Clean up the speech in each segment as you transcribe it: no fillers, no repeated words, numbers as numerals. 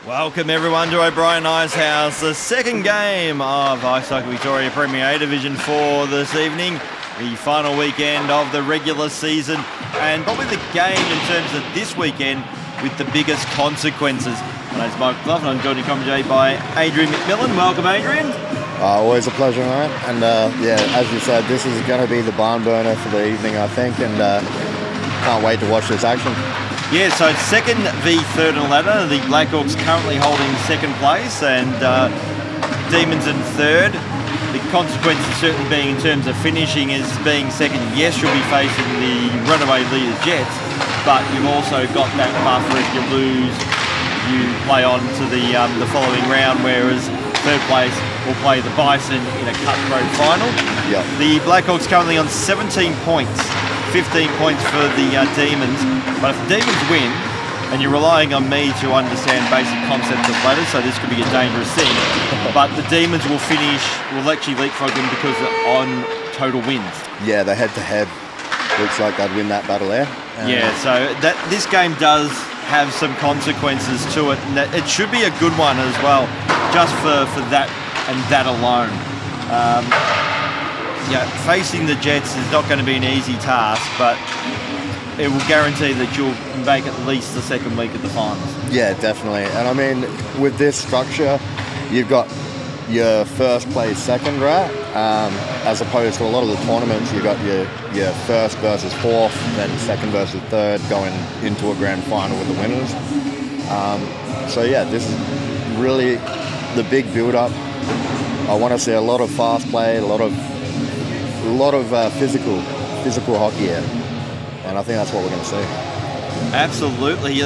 Welcome everyone to O'Brien Ice House, the second game of Ice Hockey Victoria Premier A Division 4 this evening, the final weekend of the regular season, and probably the game in terms of this weekend with the biggest consequences. My name's Mike McLaughlin, I'm joined in commentary by Adrian McMillan. Welcome, Adrian. Always a pleasure, mate. And as you said, this is going to be the barn burner for the evening, I think, and can't wait to watch this action. Yeah, so it's second v third on the ladder. The Blackhawks currently holding second place and Demons in third. The consequences certainly being in terms of finishing is being second. Yes, you'll be facing the runaway leaders Jets, but you've also got that buffer. If you lose, you play on to the following round, whereas third place will play the Bison in a cutthroat final. Yep. The Blackhawks currently on 17 points. 15 points for the Demons, but if the Demons win, and you're relying on me to understand basic concepts of ladders, so this could be a dangerous thing, but the Demons will actually leapfrog them because on total wins. Yeah, the head-to-head looks like they'd win that battle there. Yeah, so this game does have some consequences to it, and it should be a good one as well, just for that and that alone. Yeah, facing the Jets is not going to be an easy task, but it will guarantee that you'll make at least the second week of the finals. Yeah, definitely. And I mean, with this structure, you've got your first place second, right? As opposed to a lot of the tournaments, you've got your first versus fourth, then second versus third, going into a grand final with the winners. So yeah, this is really the big build-up. I want to see a lot of fast play, a lot of physical hockey here, and I think that's what we're going to see. Absolutely.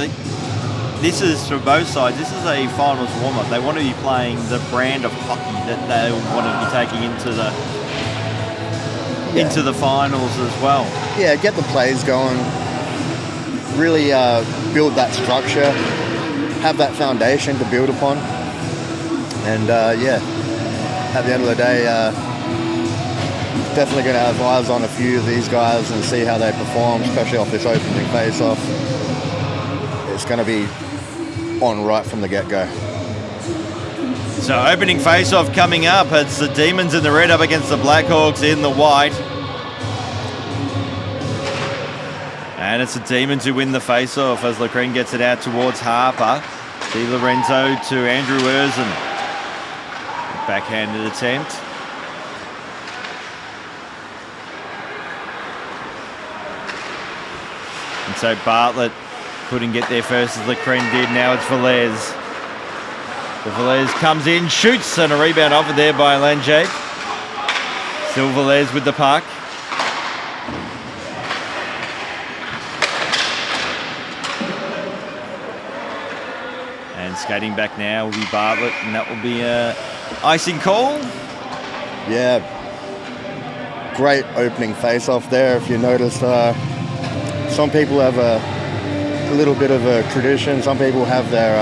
This is, for both sides, this is a finals warm-up. They want to be playing the brand of hockey that they want to be taking into the finals as well. Yeah, get the plays going, really build that structure, have that foundation to build upon, and at the end of the day, definitely going to have eyes on a few of these guys and see how they perform, especially off this opening face-off. It's going to be on right from the get-go. So opening face-off coming up. It's the Demons in the red up against the Blackhawks in the white. And it's the Demons who win the face-off as Lacreen gets it out towards Harper. Di Lorenzo to Andrew Erzin. Backhanded attempt. And so Bartlett couldn't get there first as Lacreen did. Now it's Velez. So Velez comes in, shoots, and a rebound offered there by Lanjake. Still Velez with the puck. And skating back now will be Bartlett, and that will be a icing call. Yeah, great opening face-off there. If you notice, some people have a little bit of a tradition. Some people have their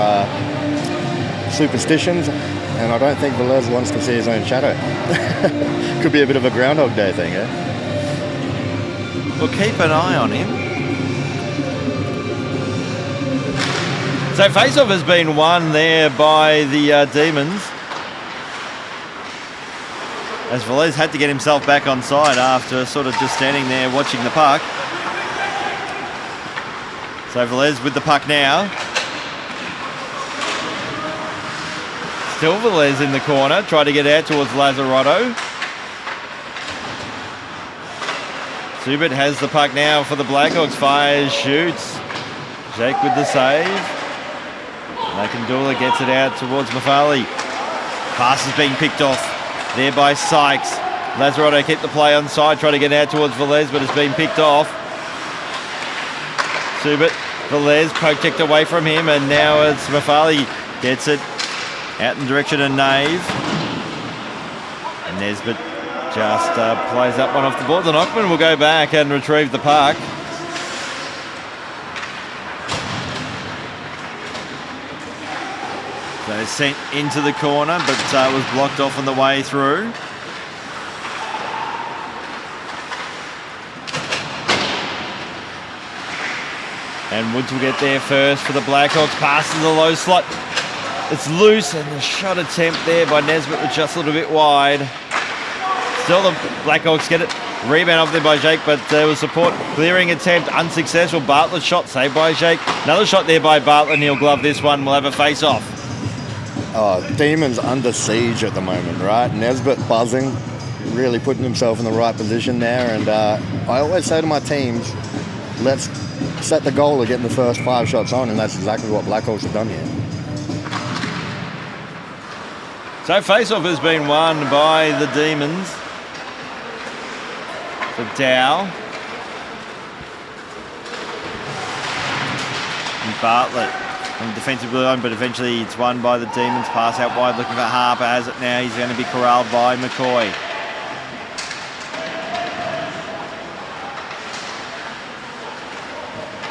superstitions, and I don't think Velez wants to see his own shadow. Could be a bit of a Groundhog Day thing, eh? Well, keep an eye on him. So face-off has been won there by the Demons, as Velez had to get himself back on side after sort of just standing there watching the puck. So Velez with the puck now. Still Velez in the corner, try to get out towards Lazzarotto. Subit has the puck now for the Blackhawks, fires, shoots. Jake with the save. Nakandula gets it out towards Mafali. Pass is being picked off there by Sykes. Lazzarotto kept the play on side, try to get out towards Velez, but it's been picked off. Subit, Velez, poke checked away from him, and now it's Mafali gets it out in the direction of Nave. And Nesbitt just plays up one off the boards, and Ockman will go back and retrieve the puck. So sent into the corner, but was blocked off on the way through. And Woods will get there first for the Blackhawks. Passes the low slot. It's loose, and the shot attempt there by Nesbitt was just a little bit wide. Still the Blackhawks get it. Rebound off there by Jake, but there was support. Clearing attempt, unsuccessful. Bartlett shot saved by Jake. Another shot there by Bartlett, and he'll glove this one. We'll have a face-off. Oh, Demons under siege at the moment, right? Nesbitt buzzing, really putting himself in the right position there. And I always say to my teams, let's set the goal of getting the first 5 shots on, and that's exactly what Blackhawks have done here. So face-off has been won by the Demons. For Dow. And Bartlett on the defensive blue line, but eventually it's won by the Demons. Pass out wide, looking for Harper. Has it now. He's going to be corralled by McCoy.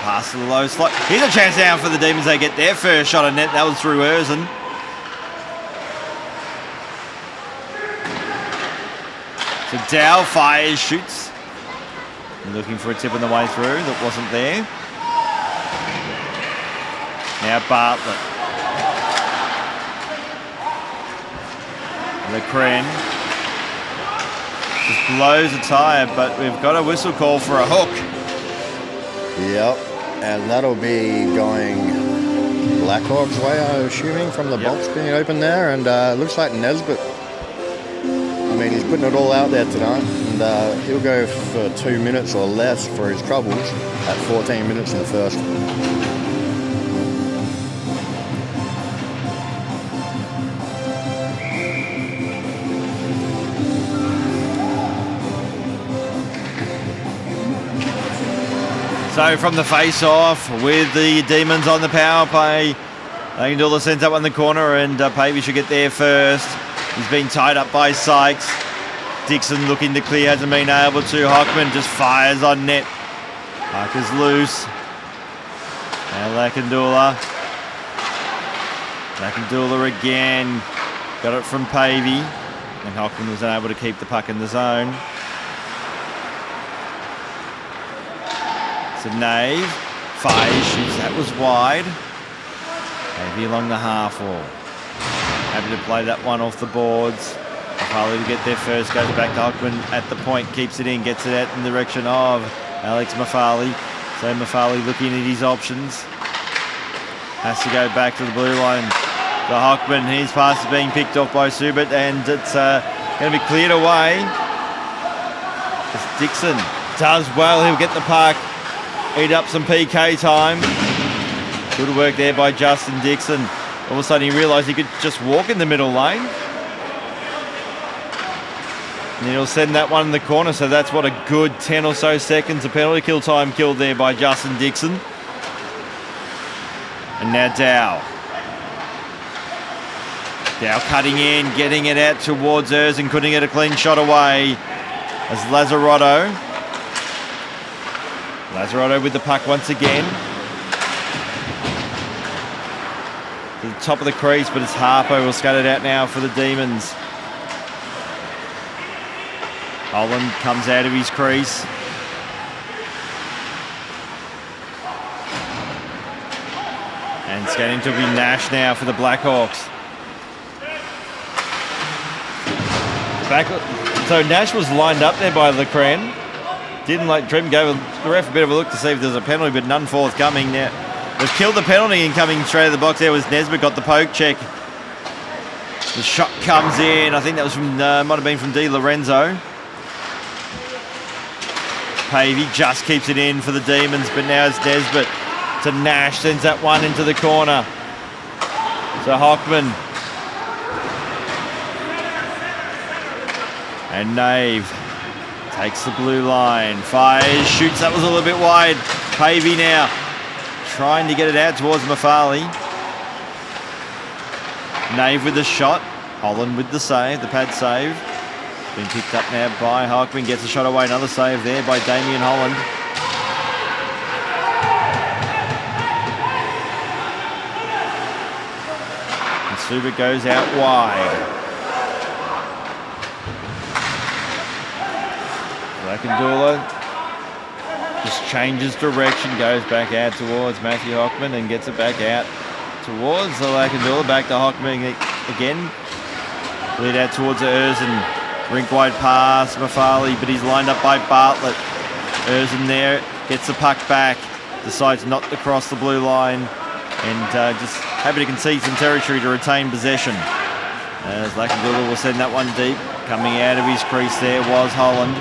Pass to the low slot. Here's a chance now for the Demons. They get their first shot on net. That was through Erzen. So Dow fires, shoots. Looking for a tip on the way through. That wasn't there. Now Bartlett. LeCren just blows a tyre, but we've got a whistle call for a hook. Yep, and that'll be going Blackhawks way, I'm assuming, from the box being open there. And looks like Nesbitt, I mean, he's putting it all out there tonight, and he'll go for 2 minutes or less for his troubles at 14 minutes in the first. So from the face-off with the Demons on the power play, Angela sends that one in the corner, and Pavey should get there first. He's been tied up by Sykes. Dixon looking to clear, hasn't been able to. Hockman just fires on net. Parker's loose. Now Lakandula. Lakandula again. Got it from Pavey. And Hockman was unable to keep the puck in the zone. So Nave fires, shoots, that was wide. Maybe along the half wall. Happy to play that one off the boards. Mafali will get there first, goes back to Hockman at the point, keeps it in, gets it out in the direction of Alex Mafali. So Mafali looking at his options. Has to go back to the blue line. The Hockman, his pass is being picked off by Subert, and it's going to be cleared away. As Dixon does well, he'll get the puck. Eat up some PK time. Good work there by Justin Dixon. All of a sudden he realised he could just walk in the middle lane. And he'll send that one in the corner, so that's what a good 10 or so seconds of penalty kill time killed there by Justin Dixon. And now Dow. Dow cutting in, getting it out towards Erzen, couldn't get a clean shot away. As Lazzarotto with the puck once again. To the top of the crease, but it's Harpo will scut it out now for the Demons. Holland comes out of his crease. And it's going to be Nash now for the Blackhawks. So Nash was lined up there by LeCren. Didn't like Trim, gave the ref a bit of a look to see if there's a penalty, but none forthcoming. Now they've killed the penalty, and coming straight to the box there was Nesbitt, got the poke check. The shot comes in. I think that was from might have been from Di Lorenzo. Pavey just keeps it in for the Demons, but now it's Nesbitt to Nash, sends that one into the corner. So Hockman and Nave takes the blue line, fires, shoots, that was a little bit wide. Pavey now trying to get it out towards Mafali. Nave with the shot, Holland with the save, the pad save. Been picked up now by Hockman, gets a shot away, another save there by Damien Holland. And Subert goes out wide. Lakandula just changes direction, goes back out towards Matthew Hockman and gets it back out towards the Lackandula, back to Hockman again. Lead out towards Erzin. Rink wide pass, Mafali, but he's lined up by Bartlett. Erzin there, gets the puck back, decides not to cross the blue line, and just happy to concede some territory to retain possession. As Lackandula will send that one deep. Coming out of his crease there was Holland.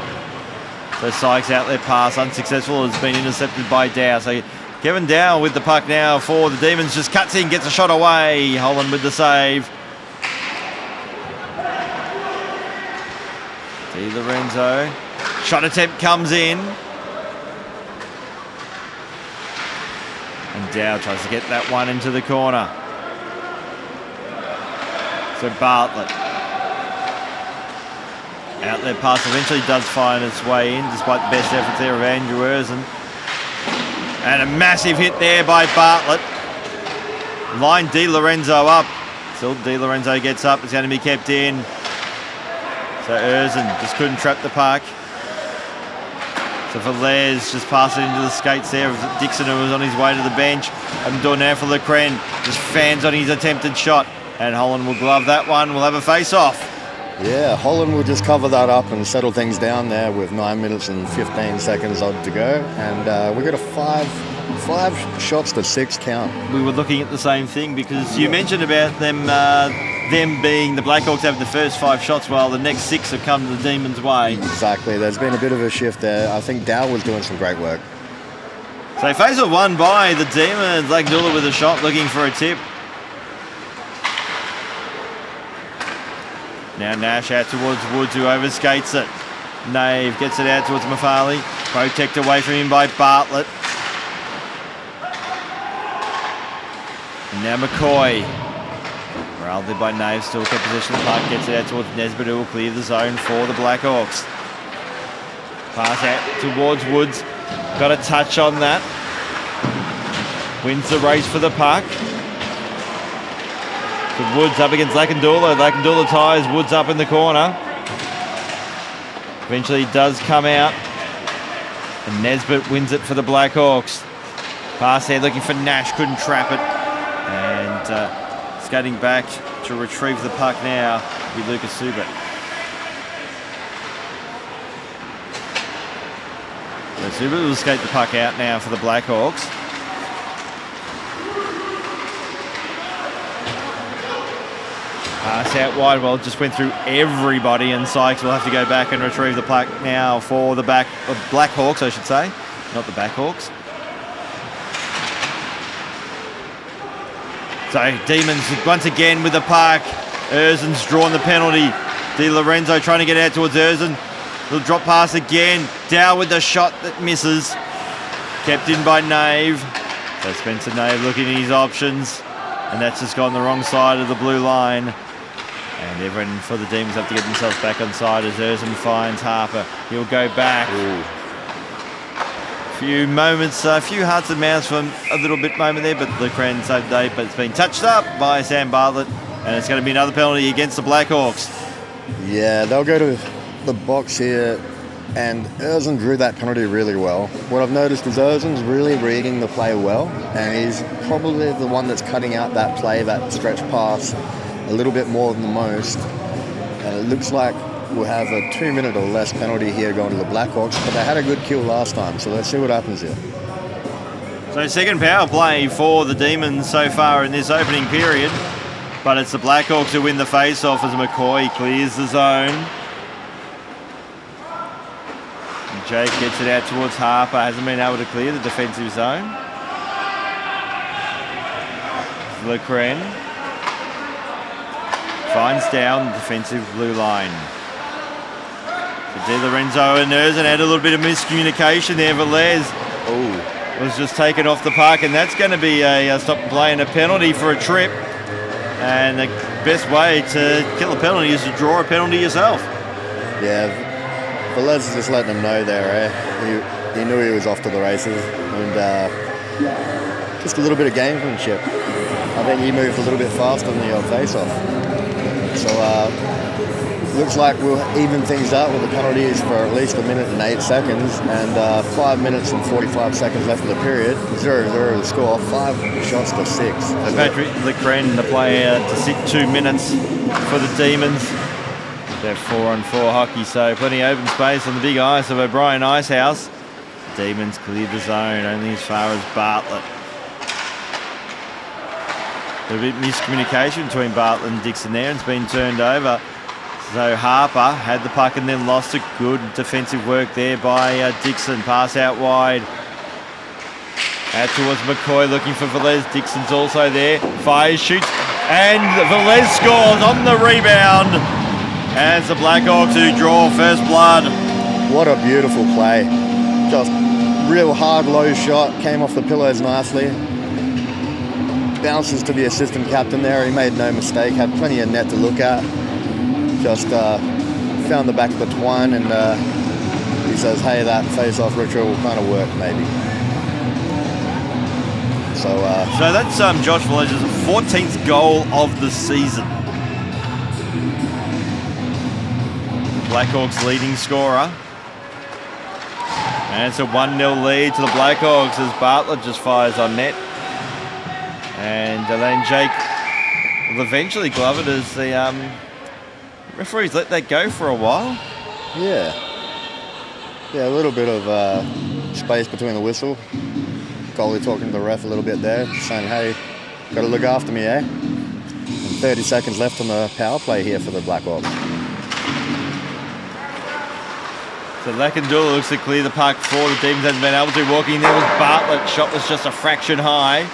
So Sykes out there pass, unsuccessful, has been intercepted by Dow. So Kevin Dow with the puck now for the Demons, just cuts in, gets a shot away. Holland with the save. Di Lorenzo. Shot attempt comes in. And Dow tries to get that one into the corner. So Bartlett. Out there pass eventually does find its way in, despite the best efforts there of Andrew Erzin. And a massive hit there by Bartlett. Line Di Lorenzo up. Still Di Lorenzo gets up. It's going to be kept in. So Erzin just couldn't trap the puck. So Velez just passed it into the skates there of Dixon, who was on his way to the bench. And now for Lecren. Just fans on his attempted shot. And Holland will glove that one. We'll have a face-off. Yeah, Holland will just cover that up and settle things down there with 9 minutes and 15 seconds odd to go. And we got a five shots to 6 count. We were looking at the same thing because you mentioned about them being the Blackhawks having the first 5 shots while the next 6 have come the Demons' way. Exactly. There's been a bit of a shift there. I think Dow was doing some great work. So face-off won by the Demons. Lackandula with a shot looking for a tip. Now Nash out towards Woods, who overskates it. Nave gets it out towards Mafali. Protected away from him by Bartlett. And now McCoy. Corralled there by Nave, still kept possession of the puck. Gets it out towards Nesbitt, who will clear the zone for the Blackhawks. Pass out towards Woods. Got a touch on that. Wins the race for the puck. Woods up against Lackandula. Lackandula ties Woods up in the corner. Eventually does come out. And Nesbitt wins it for the Blackhawks. Pass there looking for Nash. Couldn't trap it. And skating back to retrieve the puck now with Lucas Subit. So Subit will skate the puck out now for the Blackhawks. Pass out wide, well, just went through everybody, and Sykes will have to go back and retrieve the puck now for the Blackhawks, I should say, not the Backhawks. So Demons once again with the puck. Erzin's drawn the penalty. Di Lorenzo trying to get out towards Erzin. Little drop pass again. Dow with the shot that misses. Kept in by Nave. So Spencer Nave looking at his options, and that's just gone the wrong side of the blue line. And everyone for the Demons have to get themselves back on side as Erzin finds Harper. He'll go back. Ooh. Few moments, a few hearts and mouths for a little bit moment there, but Lecren saved the day. But it's been touched up by Sam Bartlett, and it's going to be another penalty against the Blackhawks. Yeah, they'll go to the box here, and Erzin drew that penalty really well. What I've noticed is Erzin's really reading the play well, and he's probably the one that's cutting out that play, that stretch pass, a little bit more than the most. And it looks like we'll have a 2-minute or less penalty here going to the Blackhawks, but they had a good kill last time, so let's see what happens here. So second power play for the Demons so far in this opening period, but it's the Blackhawks who win the face-off as McCoy clears the zone. And Jake gets it out towards Harper, hasn't been able to clear the defensive zone. Lecren finds down the defensive blue line. So Di Lorenzo and Erzin had a little bit of miscommunication there. Velez was just taken off the puck, and that's going to be a stop and play and a penalty for a trip. And the best way to kill a penalty is to draw a penalty yourself. Yeah, Velez is just letting him know there. He knew he was off to the races, and just a little bit of gamesmanship. I think he moved a little bit fast on the face-off. So looks like we'll even things up with the penalties for at least 1 minute and 8 seconds, and 5 minutes and 45 seconds left of the period. 0-0 the score, 5 shots to 6. So Patrick Lecren, the player to sit 2 minutes for the Demons. They're 4-on-4 hockey, so plenty of open space on the big ice of O'Brien Icehouse. Demons cleared the zone only as far as Bartlett. A bit miscommunication between Bartlett and Dixon there, and it's been turned over. So Harper had the puck and then lost it. Good defensive work there by Dixon. Pass out wide. Out towards McCoy looking for Velez. Dixon's also there. Fires, shoots, and Velez scores on the rebound. And it's the Blackhawks who draw first blood. What a beautiful play. Just real hard low shot. Came off the pillows nicely. Bounces to the assistant captain there. He made no mistake. Had plenty of net to look at. Just found the back of the twine, and he says, hey, that face-off ritual will kind of work maybe. So that's Josh Velez's 14th goal of the season. Blackhawks leading scorer. And it's a 1-0 lead to the Blackhawks as Bartlett just fires on net. And then Jake will eventually glove it as the referees let that go for a while. Yeah, a little bit of space between the whistle. Goalie talking to the ref a little bit there, saying, hey, got to look after me, eh? And 30 seconds left on the power play here for the Blackhawks. So Lakandula looks to clear the puck for the Demons. Hasn't been able to. Walking there was Bartlett. Shot was just a fraction high.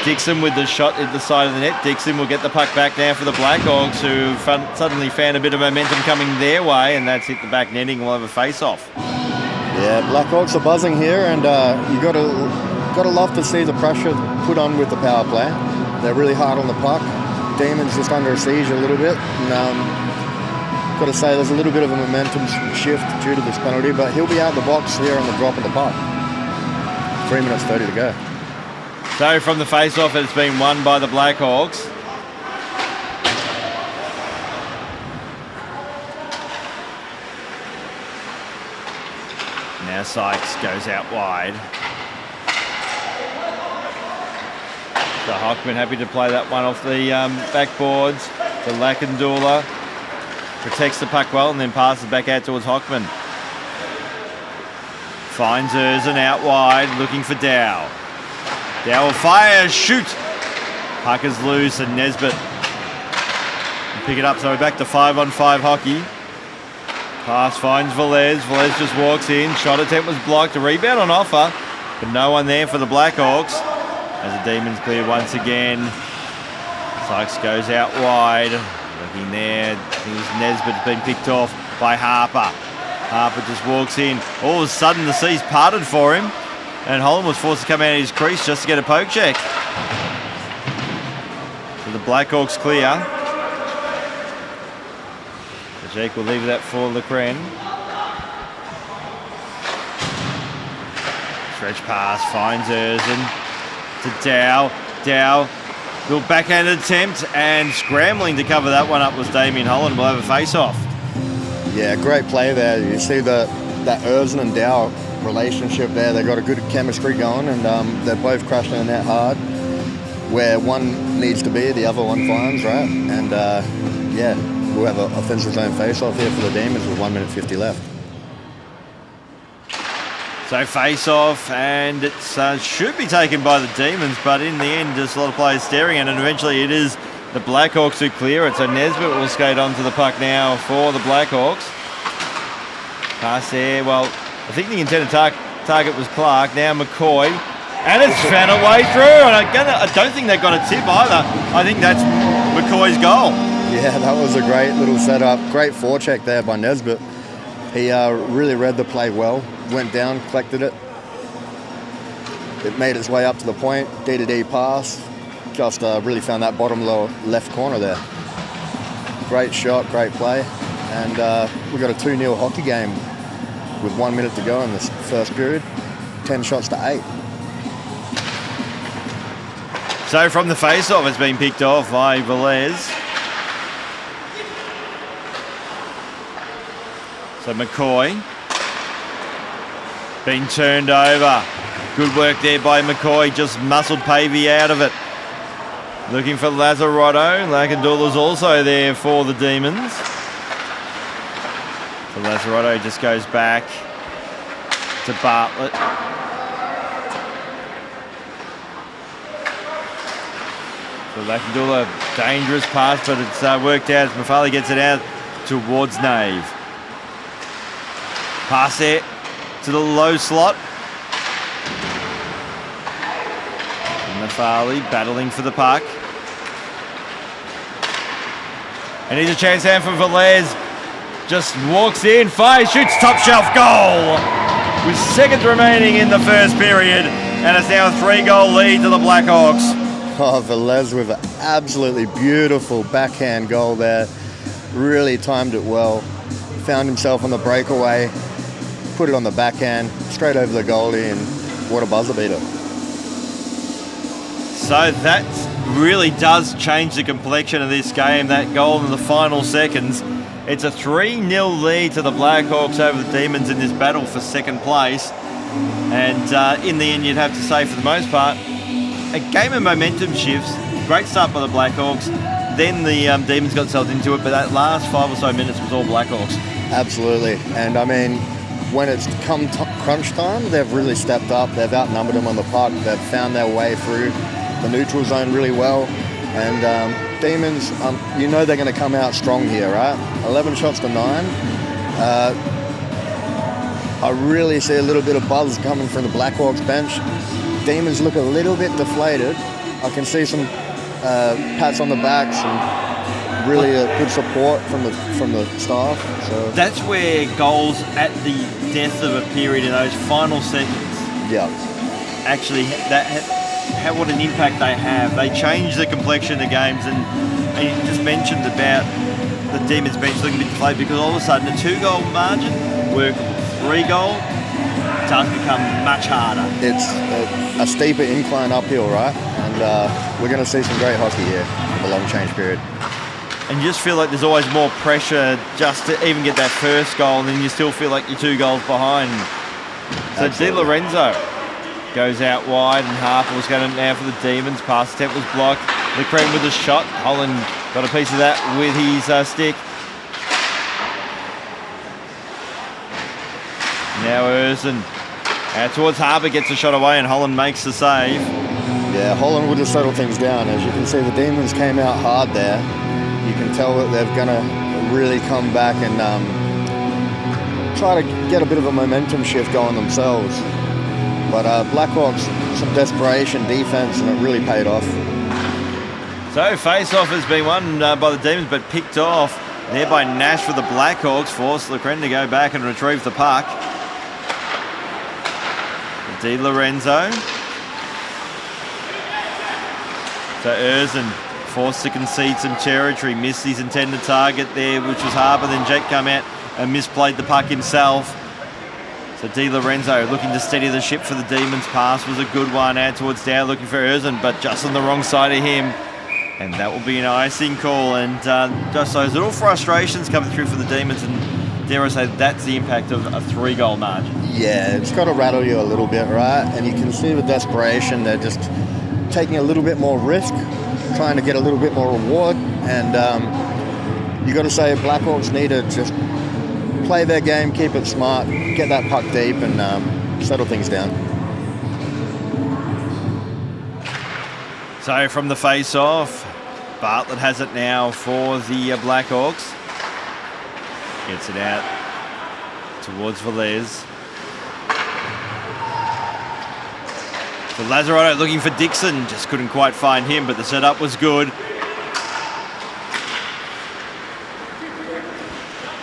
Dixon with the shot at the side of the net. Dixon will get the puck back now for the Blackhawks, who suddenly found a bit of momentum coming their way, and that's hit the back netting. We'll have a face-off. Yeah, Blackhawks are buzzing here, and you got to love to see the pressure put on with the power play. They're really hard on the puck. Demons just under siege a little bit, and got to say there's a little bit of a momentum shift due to this penalty, but he'll be out of the box here on the drop of the puck. 3 minutes 30 to go. So from the face-off, it's been won by the Blackhawks. Now Sykes goes out wide. So Hockman happy to play that one off the backboards to Lakandula. Protects the puck well and then passes back out towards Hockman. Finds Erzin out wide, looking for Dow. Dow will fire, shoot! Puck is loose and Nesbitt will pick it up. So we're back to 5-on-5 hockey. Pass finds Velez. Velez just walks in. Shot attempt was blocked. A rebound on offer, but no one there for the Blackhawks. As the Demons clear once again. Sykes goes out wide. Looking there. Nesbitt's been picked off by Harper. Harper just walks in. All of a sudden the sea's parted for him, and Holland was forced to come out of his crease just to get a poke check. So the Blackhawks clear. So Jake will leave that for Lecren. Stretch pass finds Erzin to Dow. Dow, little backhanded attempt, and scrambling to cover that one up was Damien Holland. Will have a face-off. Yeah, great play there. You see that Erzin and Dow relationship there. They've got a good chemistry going, and they're both crashing the net hard. Where one needs to be, the other one finds, right? And yeah, we'll have an offensive zone face-off here for the Demons with 1 minute 50 left. So face-off, and it should be taken by the Demons, but in the end, just a lot of players staring at it, and eventually it is the Blackhawks who clear it. So Nesbitt will skate onto the puck now for the Blackhawks. Pass there, well, I think the intended target was Clark. Now McCoy, and it's found a way through, and I don't think they got a tip either. I think that's McCoy's goal. Yeah, that was a great little setup. Great forecheck there by Nesbitt. He really read the play well. Went down, collected it. It made its way up to the point. D-to-D pass. Just really found that bottom lower left corner there. Great shot, great play. And we got a 2-0 hockey game with 1 minute to go in this first period. 10 shots to 8. So from the face-off, it's been picked off by Velez. So McCoy being turned over. Good work there by McCoy, just muscled Pavey out of it. Looking for Lazzarotto. Lakandula's also there for the Demons. So Lazzarotto just goes back to Bartlett. So Lakandula, dangerous pass, but it's worked out. Mafali gets it out towards Nave. Pass there to the low slot. Mafali battling for the puck. And here's a chance out for Velez. Just walks in, fires, shoots, top shelf goal. With seconds remaining in the first period. And it's now a 3-goal lead to the Blackhawks. Oh, Velez with an absolutely beautiful backhand goal there. Really timed it well. Found himself on the breakaway. Put it on the backhand, straight over the goalie, and what a buzzer beater. So that really does change the complexion of this game, that goal in the final seconds. It's a 3-0 lead to the Blackhawks over the Demons in this battle for second place. And in the end, you'd have to say, for the most part, a game of momentum shifts. Great start by the Blackhawks. Then the Demons got themselves into it, but that last 5 or so minutes was all Blackhawks. Absolutely. And I mean, when it's come crunch time, they've really stepped up. They've outnumbered them on the puck. They've found their way through the neutral zone really well. And Demons, you know they're going to come out strong here, right? 11 shots to 9. I really see a little bit of buzz coming from the Blackhawks bench. Demons look a little bit deflated. I can see some pats on the backs and really good support from the staff. So that's where goals at the death of a period in those final seconds, yeah, actually what an impact they have. They change the complexion of games, and you just mentioned about the Demons bench looking a bit deflated because all of a sudden a 2-goal margin workable. 3-goal does become much harder. It's a steeper incline uphill, right? And we're going to see some great hockey here in the long change period. And you just feel like there's always more pressure just to even get that first goal, and then you still feel like you're 2 goals behind. So Di Lorenzo goes out wide, and Harper was going now for the Demons. Pass attempt was blocked. Lecreen with a shot. Holland got a piece of that with his stick. Now Erzen out towards Harper, gets a shot away, and Holland makes the save. Yeah, Holland would have settled things down. As you can see, the Demons came out hard there. You can tell that they're going to really come back and try to get a bit of a momentum shift going themselves. But Blackhawks, some desperation defense, and it really paid off. So face-off has been won by the Demons, but picked off there by Nash for the Blackhawks. Forced Lecreen to go back and retrieve the puck. Di Lorenzo. So Erzen forced to concede some territory, missed his intended target there, which was Harper. Then Jake come out and misplayed the puck himself. So Di Lorenzo looking to steady the ship for the Demons. Pass was a good one out towards Dow, looking for Erzen, but just on the wrong side of him. And that will be an icing call. And just those little frustrations coming through for the Demons, and dare I say that's the impact of a 3-goal margin. Yeah, it's got to rattle you a little bit, right? And you can see the desperation. They're just taking a little bit more risk, trying to get a little bit more reward. And you got to say Blackhawks need to just play their game, keep it smart, get that puck deep, and settle things down. So from the face-off, Bartlett has it now for the Blackhawks. Gets it out towards Velez. So Lazzarotto looking for Dixon, just couldn't quite find him, but the setup was good.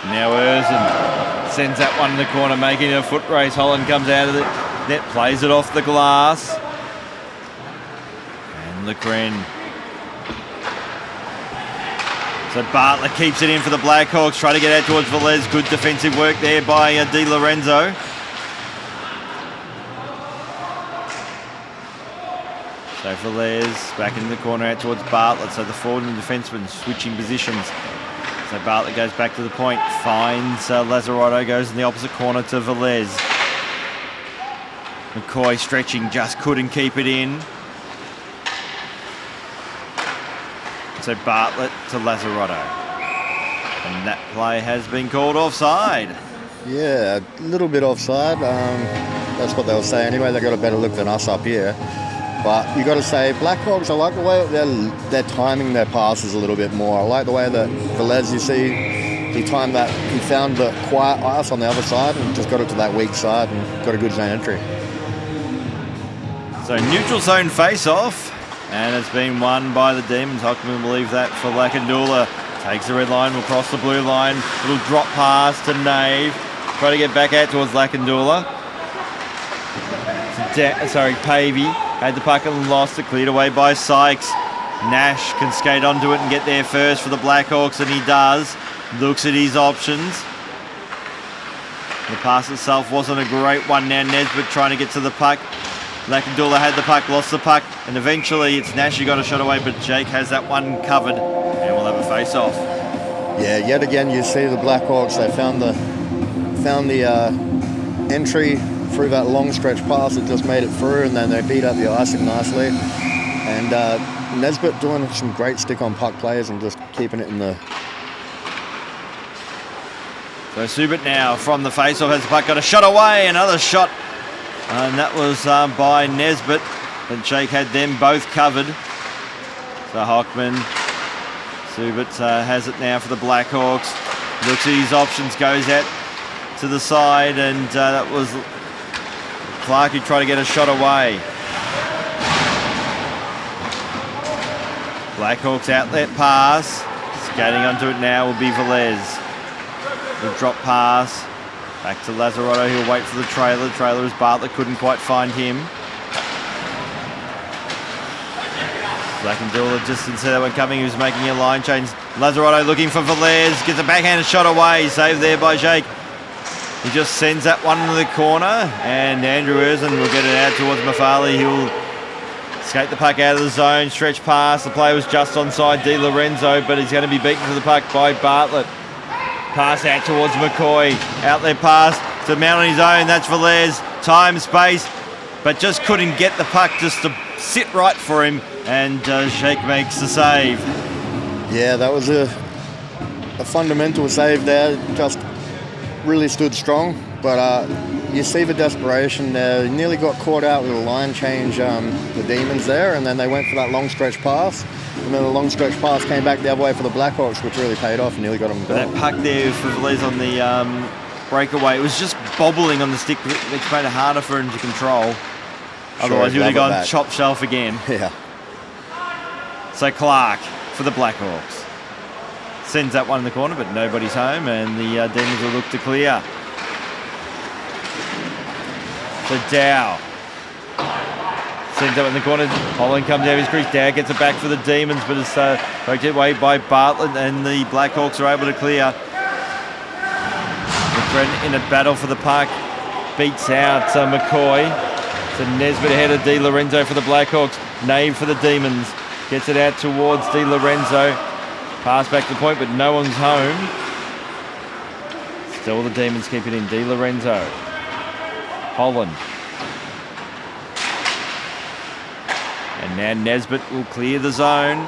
Now Erzen sends that one in the corner, making a foot race. Holland comes out of the net, plays it off the glass. And Lecreen. So Bartlett keeps it in for the Blackhawks, try to get out towards Velez. Good defensive work there by Di Lorenzo. So Velez back in the corner out towards Bartlett. So the forward and defenseman switching positions. So Bartlett goes back to the point, finds Lazzarotto, goes in the opposite corner to Velez. McCoy stretching, just couldn't keep it in. So Bartlett to Lazzarotto. And that play has been called offside. Yeah, a little bit offside. That's what they'll say anyway. They got a better look than us up here. But you got to say, Blackhawks, I like the way they're timing their passes a little bit more. I like the way that Velez, you see, he found the quiet ice on the other side and just got it to that weak side and got a good zone entry. So neutral zone face-off, and it's been won by the Demons. Hockman will leave that for Lakandula. Takes the red line, will cross the blue line. Little drop pass to Nave. Try to get back out towards Lakandula. Pavey had the puck and lost it, cleared away by Sykes. Nash can skate onto it and get there first for the Blackhawks, and he does. Looks at his options. The pass itself wasn't a great one now. Nesbitt trying to get to the puck. Lakandula had the puck, lost the puck, and eventually it's Nash who got a shot away, but Jake has that one covered, and we'll have a face-off. Yeah, yet again you see the Blackhawks, they found the entry through that long stretch pass that just made it through, and then they beat up the icing nicely. And Nesbitt doing some great stick-on puck plays and just keeping it in the... So Subit now from the face-off has the puck, got a shot away, another shot. And that was by Nesbitt, but Jake had them both covered. So Hockman, Subit has it now for the Blackhawks. Looks at his options, goes out to the side, and that was Clark who tried to get a shot away. Blackhawks outlet pass. Skating onto it now will be Velez. The drop pass. Back to Lazzarotto, he'll wait for the trailer. The trailer as Bartlett couldn't quite find him. Lakandula just instead of that one coming, he was making a line change. Lazzarotto looking for Velez, gets a backhanded shot away, saved there by Jake. He just sends that one into the corner, and Andrew Erzin will get it out towards Mafali. He'll skate the puck out of the zone, stretch pass. The play was just onside Di Lorenzo, but he's going to be beaten to the puck by Bartlett. Pass out towards McCoy. Outlet pass to mount on his own. That's Velez. Time, space, but just couldn't get the puck just to sit right for him. And Jake makes the save. Yeah, that was a fundamental save there. Just really stood strong. But you see the desperation there. He nearly got caught out with a line change, the Demons there, and then they went for that long stretch pass. And then the long stretch pass came back the other way for the Blackhawks, which really paid off and nearly got them goal. That puck there for Velez on the breakaway, it was just bobbling on the stick, which made it harder for him to control. Otherwise, he would have gone chop shelf again. Yeah. So Clark for the Blackhawks. Sends that one in the corner, but nobody's home, and the Demons will look to clear. So Dow sends that one in the corner. Holland comes out of his crease. Dow gets it back for the Demons, but it's poked away by Bartlett, and the Blackhawks are able to clear. McCredden in a battle for the puck. Beats out McCoy. So Nesbitt ahead of Di Lorenzo for the Blackhawks. Nave for the Demons. Gets it out towards Di Lorenzo. Pass back to the point, but no one's home. Still the Demons keep it in. Di Lorenzo. Holland. And now Nesbitt will clear the zone.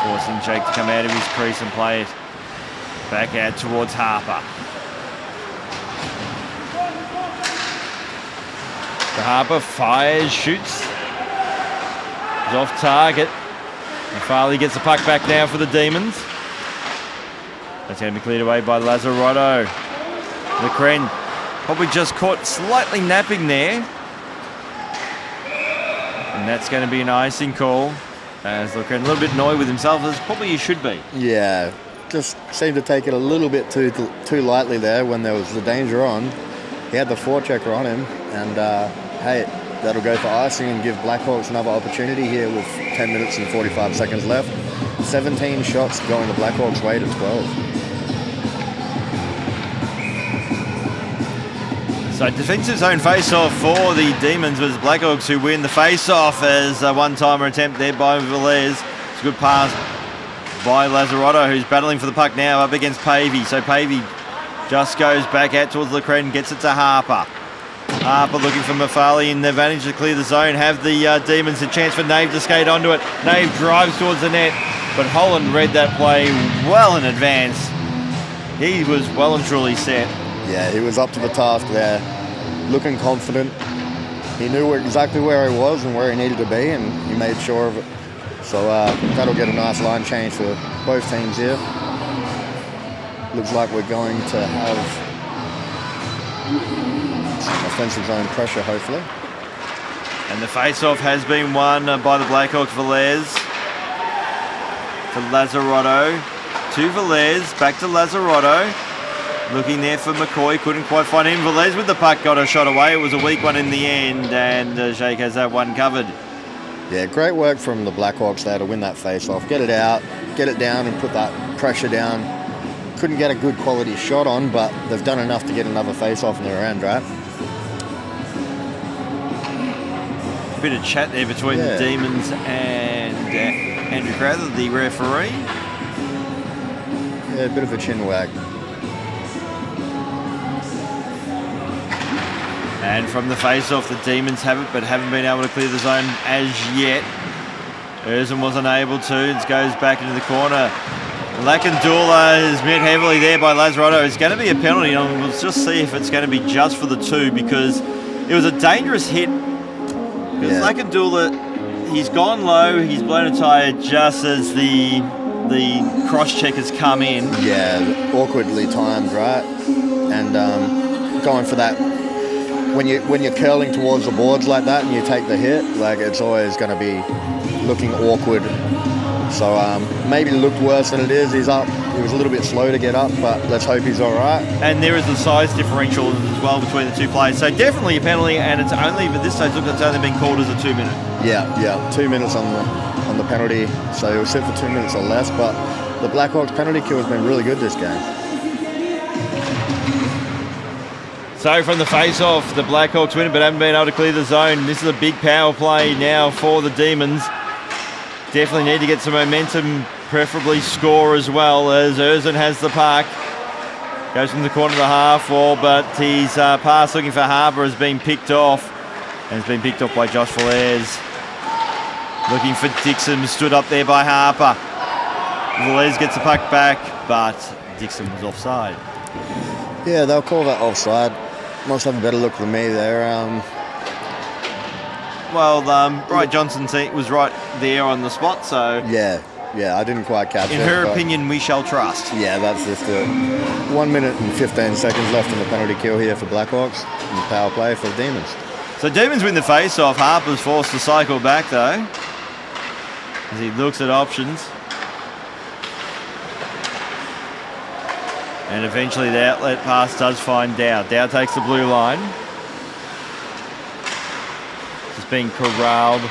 Forcing Jake to come out of his crease and play it back out towards Harper. The Harper fires, shoots. He's off target. And Farley gets the puck back now for the Demons. That's going to be cleared away by Lazzarotto. McCredden probably just caught slightly napping there. And that's going to be an icing call. As McCredden a little bit annoyed with himself, as probably he should be. Yeah, just seemed to take it a little bit too lightly there when there was the danger on. He had the forechecker on him, and hey, that'll go for icing and give Blackhawks another opportunity here with 10 minutes and 45 seconds left. 17 shots going the Blackhawks' way to 12. So defensive zone face-off for the Demons was Blackhawks who win the face-off as a one-timer attempt there by Velez. It's a good pass by Lazzarotto, who's battling for the puck now up against Pavey. So Pavey just goes back out towards Lecren, gets it to Harper. Harper looking for Mafali, and they've managed to clear the zone. Have the Demons a chance for Nave to skate onto it. Nave drives towards the net, but Holland read that play well in advance. He was well and truly set. Yeah, he was up to the task there, looking confident. He knew exactly where he was and where he needed to be, and he made sure of it. So that'll get a nice line change for both teams here. Looks like we're going to have some offensive zone pressure, hopefully. And the face-off has been won by the Blackhawks. Velez to Lazzarotto. To Velez, back to Lazzarotto. Looking there for McCoy, couldn't quite find him. Velez with the puck got a shot away. It was a weak one in the end, and Jake has that one covered. Yeah, great work from the Blackhawks there to win that face-off. Get it out, get it down, and put that pressure down. Couldn't get a good quality shot on, but they've done enough to get another face-off in their end, right? A bit of chat there between the Demons and Andrew Crowther, the referee. Yeah, a bit of a chin wag. And from the face-off, the Demons have it, but haven't been able to clear the zone as yet. Erzin wasn't able to. It goes back into the corner. Lakandula is met heavily there by Lazzarotto. It's going to be a penalty, and we'll just see if it's going to be just for the two, because it was a dangerous hit. Because Lakandula, he's gone low, he's blown a tyre just as the cross-check has come in. Yeah, awkwardly timed, right? And going for that. When you're curling towards the boards like that and you take the hit, like, it's always going to be looking awkward. So maybe it looked worse than it is. He's up. He was a little bit slow to get up, but let's hope he's all right. And there is the size differential as well between the two players. So definitely a penalty, and it's only, but this stage, look, it's only been called as a 2 minute. Yeah, 2 minutes on the penalty. So it was set for 2 minutes or less, but the Blackhawks penalty kill has been really good this game. So from the face-off, the Blackhawks win it, but haven't been able to clear the zone. This is a big power play now for the Demons. Definitely need to get some momentum, preferably score as well, as Erzin has the puck. Goes from the corner of the half wall, but his pass looking for Harper has been picked off. And it's been picked off by Josh Velez. Looking for Dixon, stood up there by Harper. Velez gets the puck back, but Dixon was offside. Yeah, they'll call that offside. Must have a better look than me there. Brian Johnson was right there on the spot, so... Yeah, I didn't quite catch it. In her opinion, we shall trust. Yeah, that's just it. 1 minute and 15 seconds left in the penalty kill here for Blackhawks, and the power play for the Demons. So Demons win the face-off. Harper's forced to cycle back, though, as he looks at options. And eventually the outlet pass does find Dow. Dow takes the blue line. Just being corralled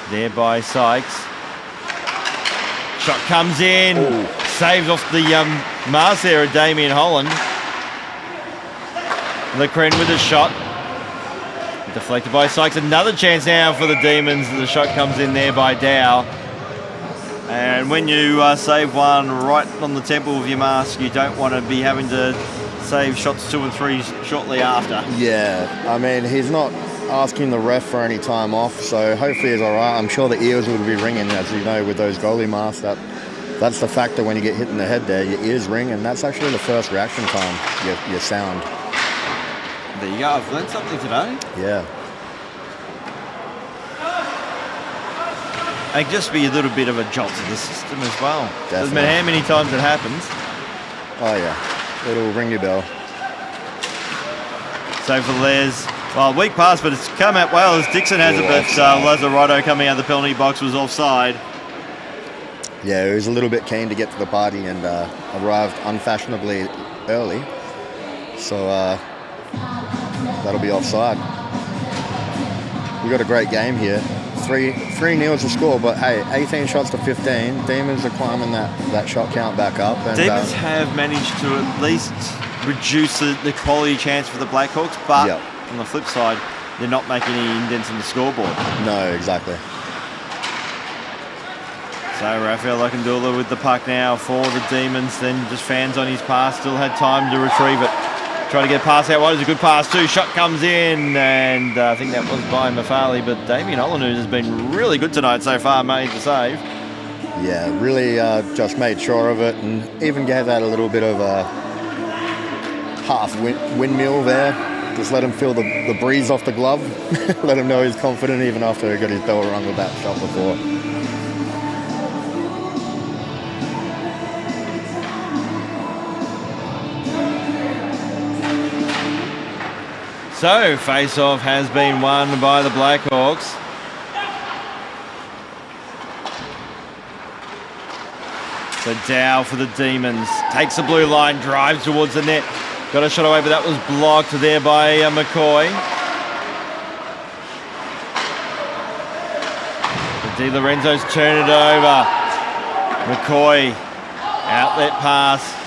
there by Sykes. Shot comes in. Ooh. Saves off the mask there of Damien Holland. Lecren with a shot. Deflected by Sykes. Another chance now for the Demons. The shot comes in there by Dow. And when you save one right on the temple of your mask, you don't want to be having to save shots 2 and 3 shortly after. Yeah, I mean, he's not asking the ref for any time off, so hopefully he's all right. I'm sure the ears will be ringing, as you know, with those goalie masks. That's the factor when you get hit in the head there. Your ears ring, and that's actually the first reaction time, your sound. There you go. I've learned something today. Yeah. It just be a little bit of a jolt to the system as well. Definitely. Doesn't matter how many times it happens. Oh yeah, it'll ring your bell. So for Les, weak pass, but it's come out well as Dixon has it, but Lazzarotto coming out of the penalty box was offside. Yeah, he was a little bit keen to get to the party and arrived unfashionably early. So that'll be offside. We got a great game here. 3-0 to score, but hey, 18 shots to 15. Demons are climbing that shot count back up. And Demons have managed to at least reduce the quality chance for the Blackhawks, but on the flip side, they're not making any indents in the scoreboard. No, exactly. So Rafael Lakandula with the puck now for the Demons. Then just fans on his pass. Still had time to retrieve it. Try to get a pass out wide. It's a good pass too. Shot comes in, and I think that was by Mafali. But Damien Olinu has been really good tonight so far, made the save. Yeah, really just made sure of it, and even gave that a little bit of a half windmill there. Just let him feel the breeze off the glove. Let him know he's confident even after he got his bell rung with that shot before. So, face-off has been won by the Blackhawks. So Dow for the Demons. Takes the blue line, drives towards the net. Got a shot away, but that was blocked there by McCoy. The Di Lorenzo's turn it over. McCoy, outlet pass.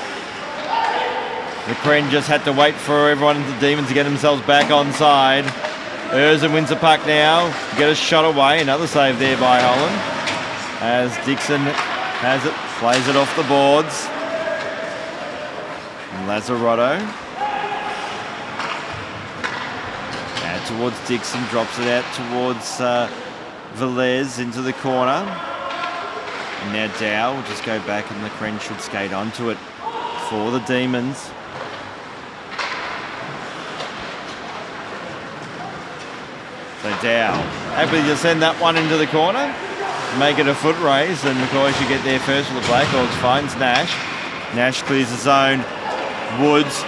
The Kren just had to wait for everyone in the Demons to get themselves back onside. Erzin wins the puck now. Get a shot away. Another save there by Holland. As Dixon has it, plays it off the boards. Lazzarotto. Out towards Dixon, drops it out towards Velez into the corner. And now Dow will just go back and the Kren should skate onto it for the Demons. So Dow, happy to send that one into the corner, make it a foot race, and McCoy should get there first for the Blackhawks. Finds Nash. Nash clears the zone. Woods.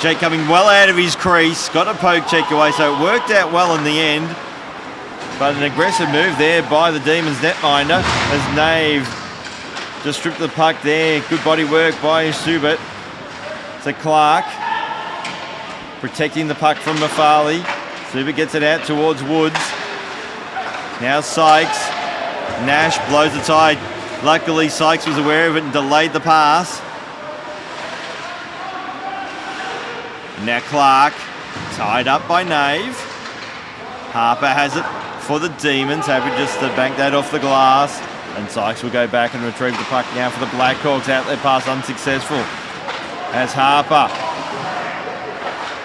Jake coming well out of his crease. Got a poke check away, so it worked out well in the end. But an aggressive move there by the Demons netminder as Nave just stripped the puck there. Good body work by Subit. So Clark protecting the puck from Mafali. Subit gets it out towards Woods. Now Sykes. Nash blows the tide. Luckily Sykes was aware of it and delayed the pass. Now Clark, tied up by Nave. Harper has it for the Demons, happy just to bank that off the glass. And Sykes will go back and retrieve the puck now for the Blackhawks. Outlet pass unsuccessful. As Harper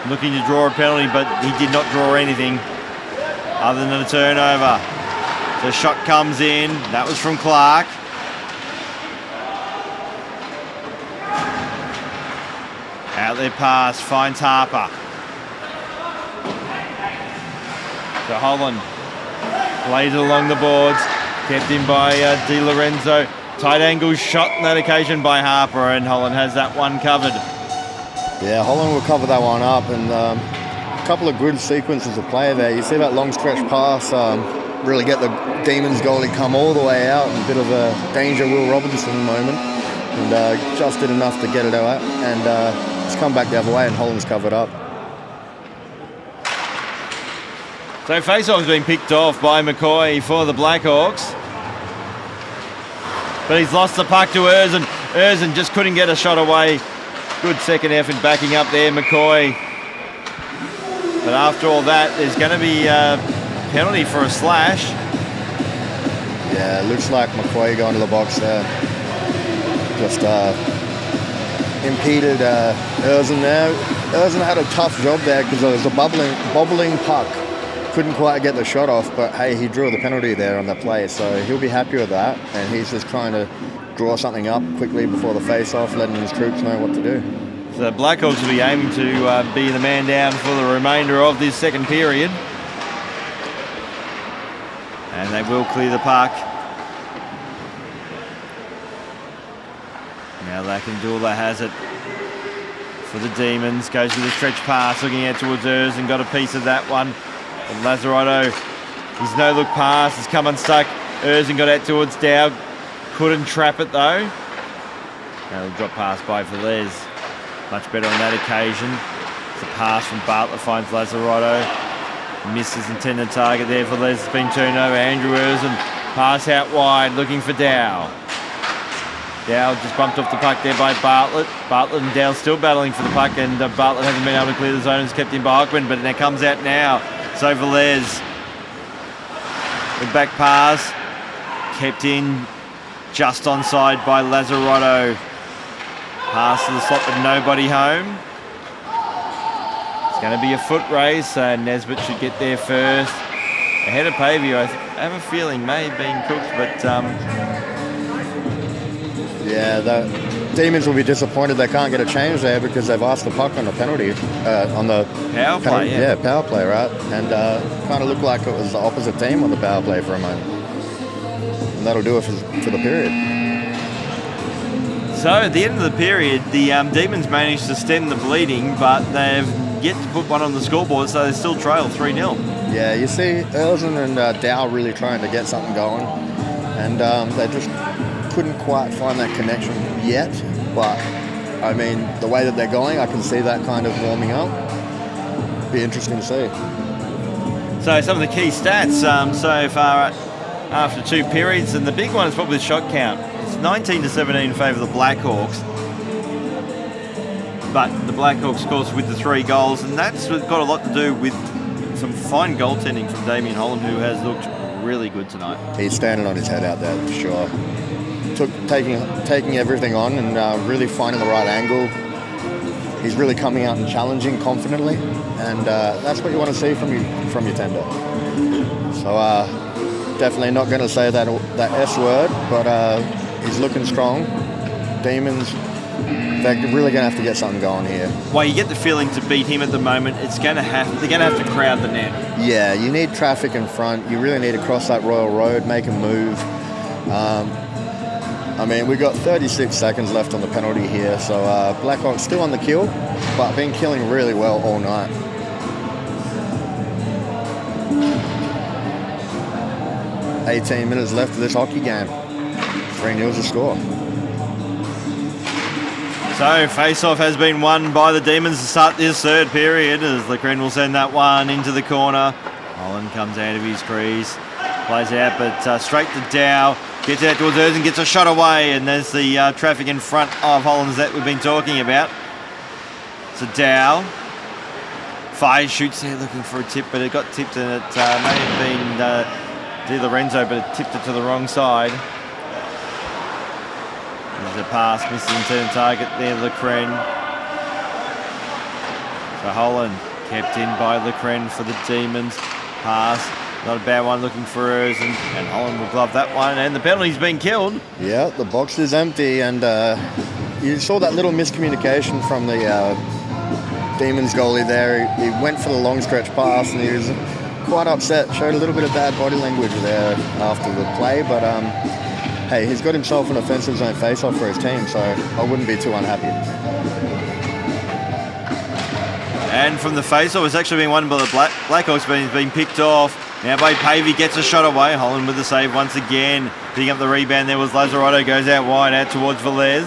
looking to draw a penalty, but he did not draw anything other than a turnover. The shot comes in. That was from Clark. Outlet pass finds Harper. So Holland plays it along the boards, kept in by Di Lorenzo. Tight angle shot on that occasion by Harper, and Holland has that one covered. Yeah, Holland will cover that one up, and a couple of good sequences of play there. You see that long stretch pass, really get the Demons goalie come all the way out, and a bit of a danger Will Robinson moment, and just did enough to get it out, and just come back the other way, and Holland's covered up. So face-off's been picked off by McCoy for the Blackhawks. But he's lost the puck to Erzin. Erzin just couldn't get a shot away. Good second effort backing up there, McCoy. But after all that, there's going to be a penalty for a slash. Yeah, it looks like McCoy going to the box there. Just impeded Erzin there. Erzin had a tough job there because there was a bobbling puck. Couldn't quite get the shot off, but hey, he drew the penalty there on the play, so he'll be happy with that, and he's just trying to draw something up quickly before the face-off, letting his troops know what to do. So the Blackhawks will be aiming to be the man down for the remainder of this second period. And they will clear the puck. Now Lakandula has it for the Demons, goes with a stretch pass, looking out towards Erzin, got a piece of that one. And Lazzarotto, his no-look pass has come unstuck. Erzin got out towards Dow. Couldn't trap it though. Now the drop pass by Velez. Much better on that occasion. It's a pass from Bartlett, finds Lazzarotto. Misses intended target there. Velez has been turned over. Andrew Erzin, pass out wide, looking for Dow. Dow just bumped off the puck there by Bartlett. Bartlett and Dow still battling for the puck, and Bartlett hasn't been able to clear the zone. It's kept in by Hockman, but it comes out now. So Velez, the back pass, kept in just onside by Lazzarotto. Pass to the slot, but nobody home. It's going to be a foot race, so Nesbitt should get there first. Ahead of Pavey, I have a feeling may have been cooked, but... Yeah, the Demons will be disappointed they can't get a change there because they've asked the puck on the penalty, on the... Power play, yeah. Yeah, power play, right? And kind of looked like it was the opposite team on the power play for a moment. And that'll do it for the period. So at the end of the period, the Demons managed to stem the bleeding, but they've yet to put one on the scoreboard, so they still trail 3-0. Yeah, you see Erlson and Dow really trying to get something going, and they just couldn't quite find that connection yet. But I mean, the way that they're going, I can see that kind of warming up. Be interesting to see. So some of the key stats so far after 2 periods, and the big one is probably the shot count. It's 19-17 in favour of the Blackhawks. But the Blackhawks, of course, with the 3 goals, and that's got a lot to do with some fine goaltending from Damien Holland, who has looked really good tonight. He's standing on his head out there for sure. Taking everything on and really finding the right angle. He's really coming out and challenging confidently, and that's what you want to see from your tender. So definitely not going to say that S word, but he's looking strong. Demons, they're really going to have to get something going here. Well, you get the feeling to beat him at the moment, they're going to have to crowd the net. Yeah, you need traffic in front. You really need to cross that Royal Road, make a move. I mean, we've got 36 seconds left on the penalty here, so Blackhawks still on the kill, but been killing really well all night. $18 minutes left of this hockey game. 3-0 to score. So, face-off has been won by the Demons to start this third period, as Lecren will send that one into the corner. Holland comes out of his crease, plays out, but straight to Dow. Gets out towards Erzen, gets a shot away, and there's the traffic in front of Hollands that we've been talking about. So Dow fires, shoots there looking for a tip, but it got tipped, and it may have been Di Lorenzo, but it tipped it to the wrong side. There's a pass, missing turn target there, Lecren. So Holland kept in by Lecren for the Demons. Pass. Not a bad one, looking for Erzen, and Holland will glove that one, and the penalty's been killed. Yeah, the box is empty, and you saw that little miscommunication from the Demons goalie there. He went for the long stretch pass, and he was quite upset, showed a little bit of bad body language there after the play, but hey, he's got himself an offensive zone face-off for his team, so I wouldn't be too unhappy. And from the face-off, it's actually been won by the Blackhawks, but he's been picked off. Now by Pavey, gets a shot away. Holland with the save once again. Picking up the rebound there was Lazzarotto, goes out wide, out towards Velez.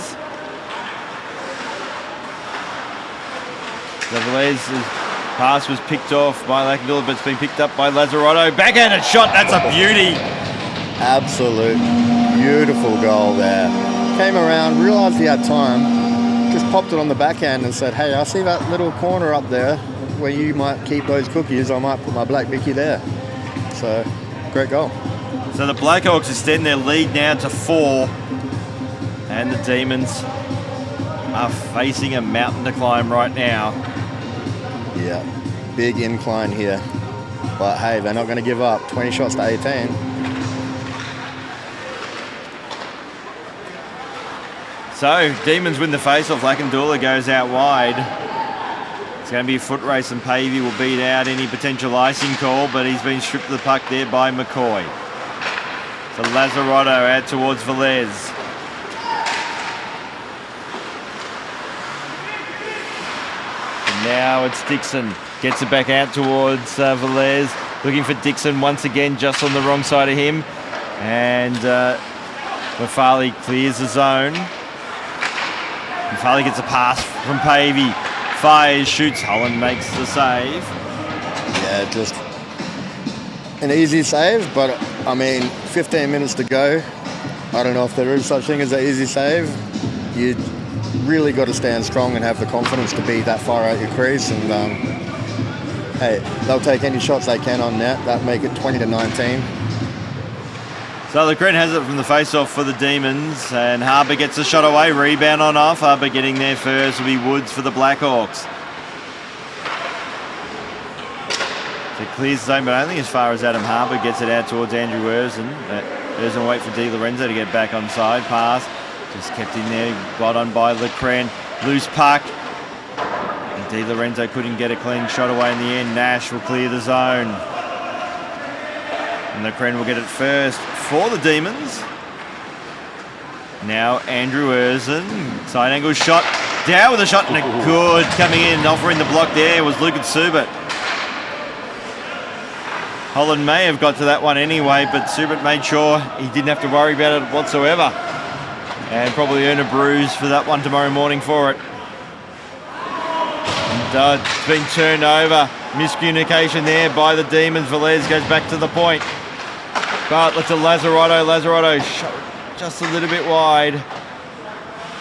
So Velez's pass was picked off by Lackendula, but it's been picked up by Lazzarotto. Backhanded shot, that's a beauty. Absolute beautiful goal there. Came around, realised he had time, just popped it on the backhand and said, hey, I see that little corner up there where you might keep those cookies. I might put my black bicky there. So, great goal. So the Blackhawks extend their lead now to 4, and the Demons are facing a mountain to climb right now. Yeah, big incline here. But hey, they're not going to give up. 20 shots to 18. So, Demons win the face-off. Lackendula goes out wide. It's going to be a foot race, and Pavey will beat out any potential icing call, but he's been stripped of the puck there by McCoy. So Lazzarotto out towards Velez. And now it's Dixon. Gets it back out towards Velez. Looking for Dixon once again, just on the wrong side of him. And Mafali clears the zone. Mafali gets a pass from Pavey. Fires, shoots, Holland makes the save. Yeah, just an easy save, but I mean, 15 minutes to go. I don't know if there is such thing as an easy save. You really got to stand strong and have the confidence to be that far out your crease. And hey, they'll take any shots they can on net. That make it 20-19. So the Cren has it from the face-off for the Demons, and Harbour gets a shot away. Rebound on off. Harbour getting there first will be Woods for the Blackhawks. So it clears the zone, but only as far as Adam Harbour gets it out towards Andrew Erzin. Erzin will wait for Di Lorenzo to get back onside. Pass just kept in there, got on by the Cren. Loose puck. And Di Lorenzo couldn't get a clean shot away in the end. Nash will clear the zone. And the Cren will get it first for the Demons. Now Andrew Erzin, side angle shot. Dow with a shot and a good coming in, offering the block there was Lukas Subert. Holland may have got to that one anyway, but Subert made sure he didn't have to worry about it whatsoever. And probably earn a bruise for that one tomorrow morning for it. And it's been turned over. Miscommunication there by the Demons. Velez goes back to the point. Bartlett to Lazzarotto. Lazzarotto just a little bit wide.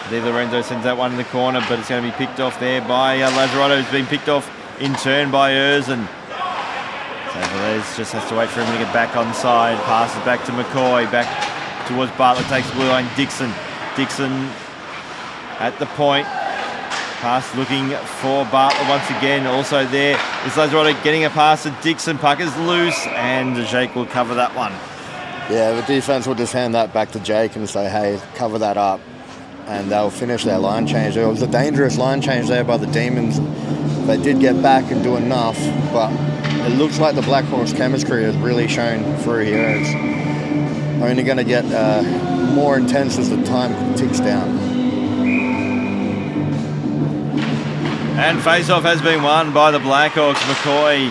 Di Lorenzo sends that one in the corner, but it's going to be picked off there by Lazzarotto. It's been picked off in turn by Erzin. So Velez just has to wait for him to get back onside. Passes back to McCoy. Back towards Bartlett. Takes the blue line. Dixon. Dixon at the point. Pass looking for Bartlett once again. Also there is Lazzarotto getting a pass to Dixon. Puck is loose, and Jake will cover that one. Yeah, the defense will just hand that back to Jake and say, hey, cover that up. And they'll finish their line change. It was a dangerous line change there by the Demons. They did get back and do enough, but it looks like the Blackhawks chemistry has really shown through here. It's only going to get more intense as the time ticks down. And face-off has been won by the Blackhawks. McCoy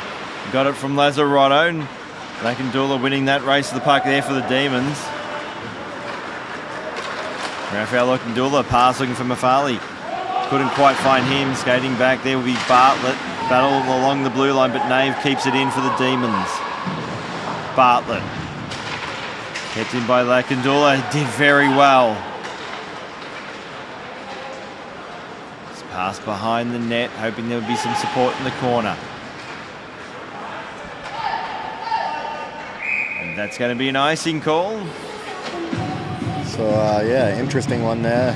got it from Lazzarotto. Lakendula winning that race to the puck there for the Demons. Rafael Lakendula pass looking for Mafali. Couldn't quite find him. Skating back there will be Bartlett. Battle along the blue line, but Nave keeps it in for the Demons. Bartlett. Kept in by Lakendula. Did very well. Pass behind the net, hoping there would be some support in the corner. And that's going to be an icing call. So, yeah, interesting one there.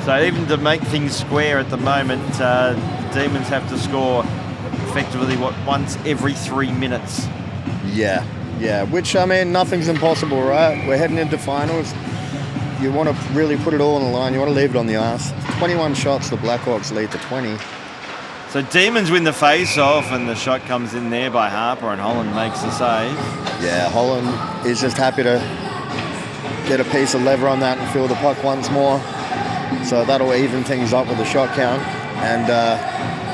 So even to make things square at the moment, the Demons have to score effectively, once every 3 minutes. Yeah, which, I mean, nothing's impossible, right? We're heading into finals. You want to really put it all on the line. You want to leave it on the ice. 21 shots, the Blackhawks lead to 20. So Demons win the face-off, and the shot comes in there by Harper, and Holland makes the save. Yeah, Holland is just happy to get a piece of lever on that and feel the puck once more. So that'll even things up with the shot count. And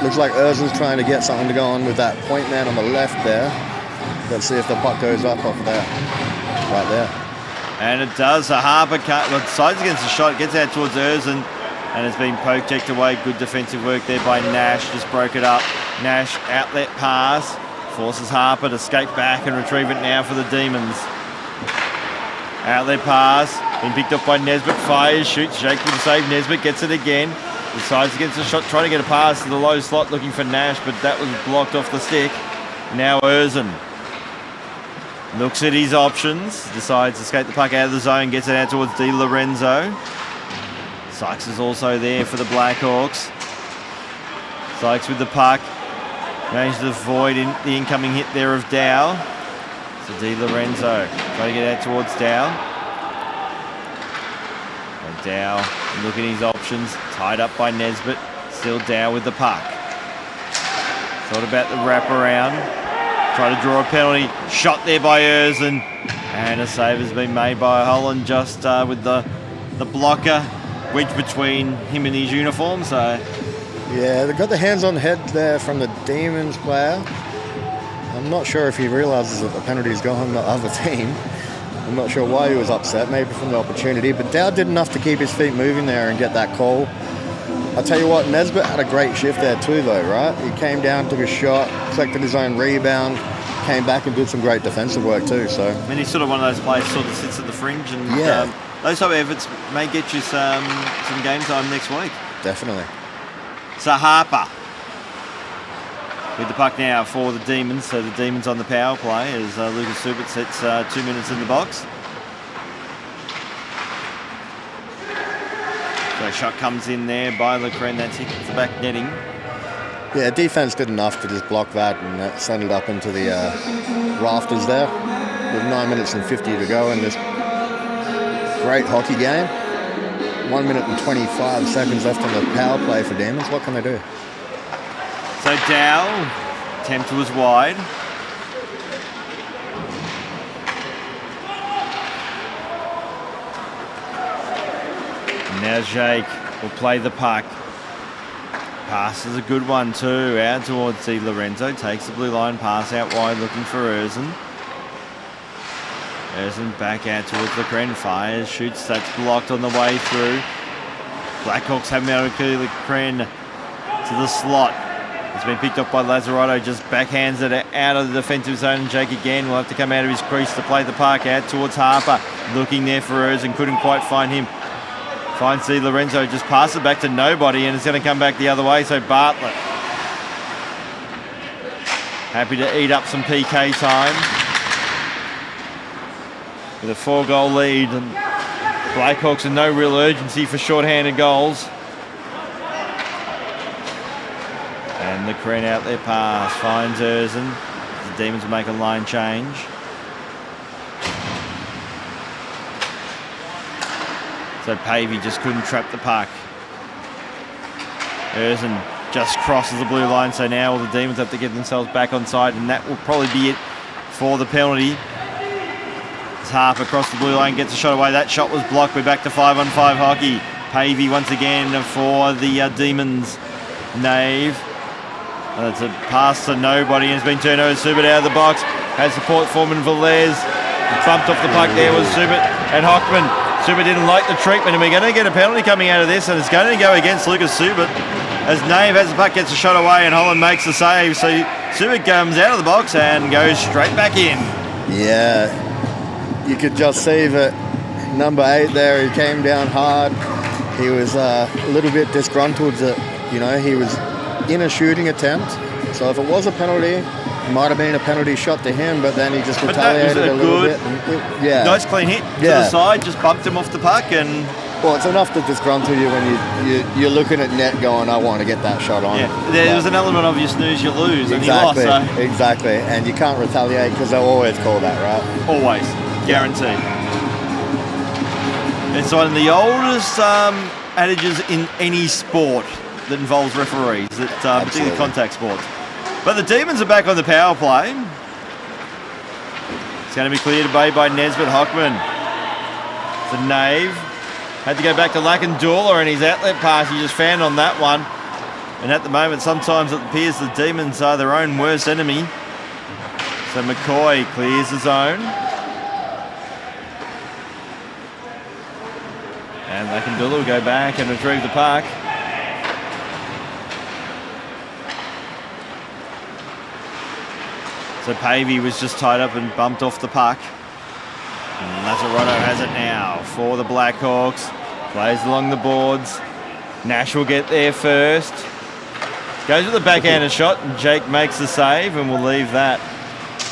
looks like Erzin's trying to get something to go on with that point man on the left there. Let's see if the puck goes up off there. Right there. And it does. Harper sides against the shot, gets out towards Erzin, and it's been poke-checked away. Good defensive work there by Nash, just broke it up. Nash, outlet pass, forces Harper to skate back and retrieve it now for the Demons. Outlet pass, been picked up by Nesbitt, fires, shoots, Jake with the save, Nesbitt gets it again. Decides against the shot, trying to get a pass to the low slot looking for Nash, but that was blocked off the stick. Now Erzin looks at his options, decides to skate the puck out of the zone, gets it out towards Di Lorenzo. Sykes is also there for the Blackhawks. Sykes with the puck, managed to avoid the incoming hit there of Dow. So Di Lorenzo trying to get out towards Dow. And Dow looking at his options, tied up by Nesbitt. Still Dow with the puck. Thought about the wraparound. Try to draw a penalty. Shot there by Erzin. And a save has been made by Holland just with the blocker wedged between him and his uniform. So yeah, they got the hands on the head there from the Demons player. I'm not sure if he realises that the penalty's gone the other team. I'm not sure why he was upset, maybe from the opportunity. But Dow did enough to keep his feet moving there and get that call. I'll tell you what, Nesbitt had a great shift there too, though, right? He came down, took a shot, collected his own rebound, came back and did some great defensive work too. So, I mean, he's sort of one of those players sort of sits at the fringe, and those type of efforts may get you some game time next week. Definitely. So Harper With the puck now for the Demons, so the Demons on the power play as Lucas Subit sets 2 minutes in the box. So a shot comes in there by Lecren, that's hit the back netting. Yeah, defense did enough to just block that and send it up into the rafters there. With 9 minutes and 50 to go in this great hockey game. 1 minute and 25 seconds left on the power play for Demons. What can they do? So Dow, attempt was wide. Now Jake will play the puck. Pass is a good one too, out towards Di Lorenzo. Takes the blue line, pass out wide looking for Erzin. Erzin back out towards Lecren, fires, shoots, that's blocked on the way through. Blackhawks have Lecren to the slot. It's been picked up by Lazzarotto, just backhands it out of the defensive zone. Jake again will have to come out of his crease to play the puck out towards Harper. Looking there for Erzin, couldn't quite find him. Finds Di Lorenzo, just pass it back to nobody, and it's going to come back the other way, so Bartlett happy to eat up some PK time. With a 4-goal lead, and Blackhawks in no real urgency for short-handed goals. And the Lecren out there pass, finds Erzin. The Demons will make a line change. So Pavey just couldn't trap the puck. Erzin just crosses the blue line, so now all the Demons have to get themselves back on side, and that will probably be it for the penalty. As Harper across the blue line gets a shot away. That shot was blocked. We're back to 5-on-5 hockey. Pavey once again for the Demons. Nave. It's a pass to nobody, and it's been turned over. Subit out of the box. Has support foreman Velez. Bumped off the puck there was Subit and Hockman. Subit didn't like the treatment, and we're going to get a penalty coming out of this, and it's going to go against Lucas Subit. As Nave has the puck, gets a shot away, and Holland makes the save. So Subit comes out of the box and goes straight back in. Yeah, you could just see that number 8 there, he came down hard. He was a little bit disgruntled that, he was in a shooting attempt. So if it was a penalty, it might have been a penalty shot to him, but then he just retaliated a little bit. Yeah. Nice clean hit to the side, just bumped him off the puck. And well, it's enough to disgruntle you when you're looking at net going, I want to get that shot on. Yeah, there was an element of you snooze, you lose, and exactly, he lost. So. Exactly, and you can't retaliate because they'll always call that, right? Always, guaranteed. It's one of the oldest adages in any sport that involves referees, particularly contact sports. But the Demons are back on the power play. It's going to be cleared away by Nesbitt Hockman. The Nave had to go back to Lackandula, and his outlet pass he just found on that one. And at the moment, sometimes it appears the Demons are their own worst enemy. So McCoy clears the zone. And Lackandula will go back and retrieve the puck. So Pavey was just tied up and bumped off the puck. And Lazzarotto has it now for the Blackhawks. Plays along the boards. Nash will get there first. Goes with the backhanded shot, and Jake makes the save, and we'll leave that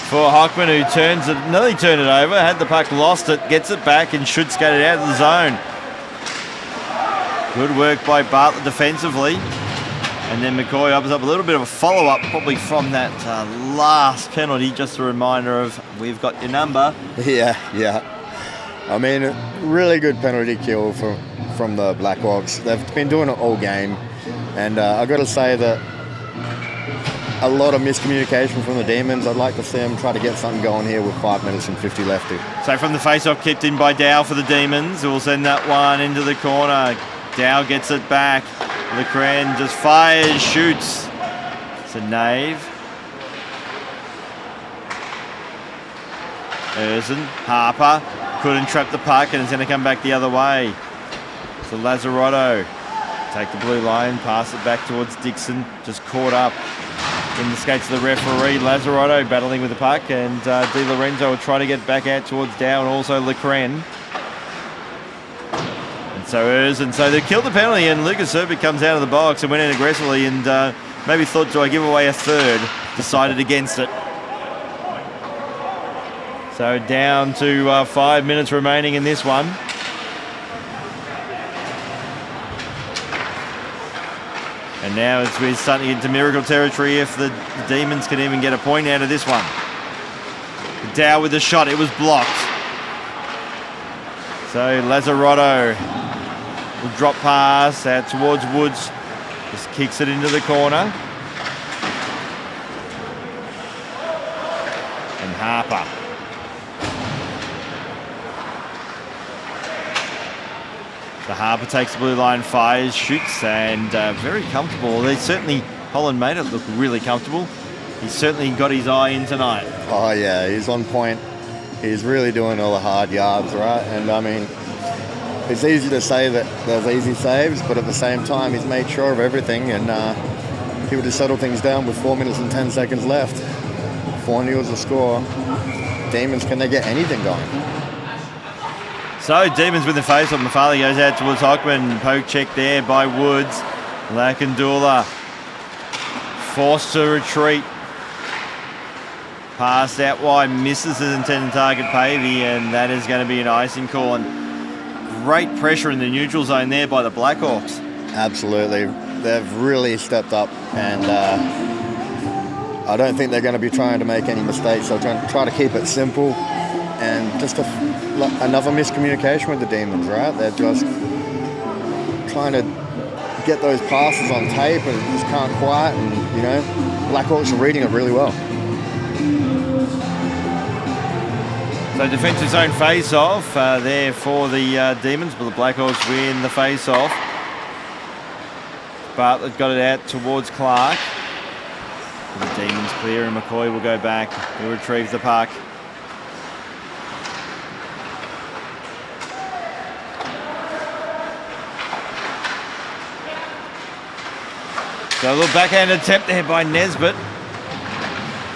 for Hockman, who turns it, nearly turned it over, had the puck, lost it, gets it back, and should skate it out of the zone. Good work by Bartlett defensively. And then McCoy opens up a little bit of a follow-up, probably from that last penalty. Just a reminder of, we've got your number. Yeah. I mean, really good penalty kill from the Blackhawks. They've been doing it all game. And I've got to say that a lot of miscommunication from the Demons. I'd like to see them try to get something going here with 5 minutes and 50 left. So from the face-off, kicked in by Dow for the Demons. We'll send that one into the corner. Dow gets it back. Lecren just fires, shoots. It's a Nave. Erzin, Harper, couldn't trap the puck, and it's going to come back the other way. So Lazzarotto, take the blue line, pass it back towards Dixon, just caught up in the skates of the referee. Lazzarotto battling with the puck, and Di Lorenzo will try to get back out towards Dow and also Lecren. So Erzin, so they killed the penalty, and Lucas Subit comes out of the box and went in aggressively, and maybe thought, do I give away a third? Decided against it. So down to 5 minutes remaining in this one. And now we're starting into miracle territory if the Demons can even get a point out of this one. Dow with the shot, it was blocked. So Lazzarotto will drop pass out towards Woods. Just kicks it into the corner. And Harper. So Harper takes the blue line, fires, shoots, and very comfortable. Holland made it look really comfortable. He's certainly got his eye in tonight. Oh yeah, he's on point. He's really doing all the hard yards, right? And I mean, it's easy to say that there's easy saves, but at the same time, he's made sure of everything, and he would have settled things down with 4 minutes and 10 seconds left. 4-0 is the score. Demons, can they get anything going? So Demons with the face on. Mafali goes out towards Hockman. Poke check there by Woods. Lakandula forced to retreat. Pass out wide, misses his intended target, Pavey, and that is going to be an icing call. And great pressure in the neutral zone there by the Blackhawks. Absolutely. They've really stepped up, and I don't think they're going to be trying to make any mistakes. They'll try to keep it simple, and just another miscommunication with the Demons, right? They're just trying to get those passes on tape and just can't quite, and, you know, Blackhawks are reading it really well. So defensive zone face-off there for the Demons, but the Blackhawks win the face-off. Bartlett got it out towards Clark. The Demons clear, and McCoy will go back. He'll retrieve the puck. So a little backhand attempt there by Nesbitt.